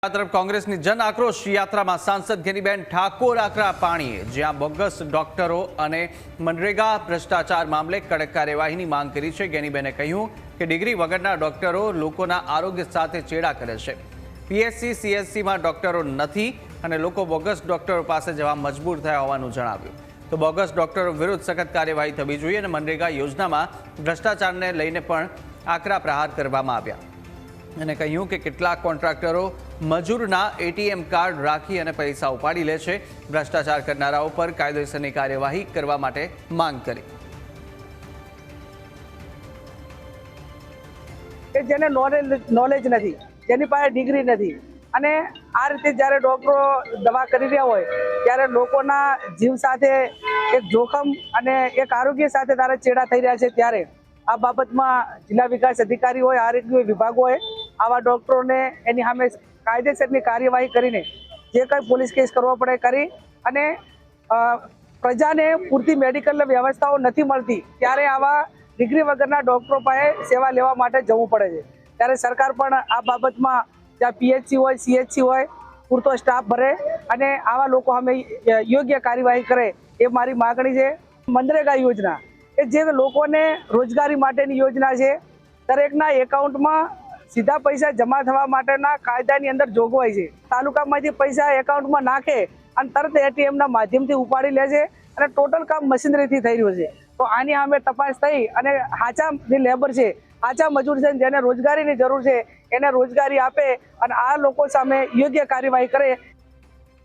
આ તરફ કોંગ્રેસની જન આક્રોશ યાત્રામાં સાંસદ ગેનીબેન ઠાકોર આકરા પાણીએ જ્યાં બોગસ ડોક્ટરો અને મનરેગા ભ્રષ્ટાચાર મામલે કડક કાર્યવાહીની માંગ કરી છે। ગેનીબેને કહ્યું કે ડિગ્રી વગરના ડોક્ટરો લોકોના આરોગ્ય સાથે ચેડા કરે છે। પીએચસી સીએચસીમાં ડોક્ટરો નથી અને લોકો બોગસ ડોક્ટરો પાસે જવા મજબૂર થયા હોવાનું જણાવ્યું। તો બોગસ ડોક્ટરો વિરુદ્ધ સખત કાર્યવાહી થવી જોઈએ અને મનરેગા યોજનામાં ભ્રષ્ટાચારને લઈને પણ આકરા પ્રહાર કરવામાં આવ્યા અને કહ્યું કે કેટલાક કોન્ટ્રાક્ટરો મજૂરના એટીએમ કાર્ડ રાખી અને પૈસા ઉપાડી લે છે। ભ્રષ્ટાચાર કરનારાઓ પર કાયદેસરની કાર્યવાહી કરવા માટે માંગ કરી। જેને નોલેજ નથી, જેની પાસે ડિગ્રી નથી અને આ રીતે જ્યારે ડોક્ટરો દવા કરી રહ્યા હોય ત્યારે લોકોના જીવ સાથે એક જોખમ અને એક આરોગ્ય સાથે તારા ચેડા થઈ રહ્યા છે ત્યારે આ બાબતમાં જિલ્લા વિકાસ અધિકારી હોય, આરોગ્ય વિભાગ હોય, આવા ડોક્ટરોને એની સામે કાયદેસરની કાર્યવાહી કરીને જે કંઈ પોલીસ કેસ કરવો પડે કરી અને પ્રજાને પૂરતી મેડિકલ વ્યવસ્થાઓ નથી મળતી ત્યારે આવા ડિગ્રી વગરના ડોક્ટરો પાસે સેવા લેવા માટે જવું પડે છે। ત્યારે સરકાર પણ આ બાબતમાં જ્યાં પીએચસી હોય, સીએચસી હોય પૂરતો સ્ટાફ ભરે અને આવા લોકો સામે યોગ્ય કાર્યવાહી કરે એ મારી માગણી છે। મનરેગા યોજના એ જે લોકોને રોજગારી માટેની યોજના છે। દરેકના એકાઉન્ટમાં સીધા પૈસા જમા થવા માટેના કાયદાની અંદર જોગવાઈ છે। તાલુકામાંથી પૈસા એકાઉન્ટમાં નાખે અને તરત એટીએમના માધ્યમથી ઉપાડી લે છે અને ટોટલ કામ મશીનરીથી થઈ રહ્યું છે। તો આની સામે તપાસ થઈ અને સાચા જે લેબર છે, સાચા મજૂર છે, જેને રોજગારીની જરૂર છે એને રોજગારી આપે અને આ લોકો સામે યોગ્ય કાર્યવાહી કરે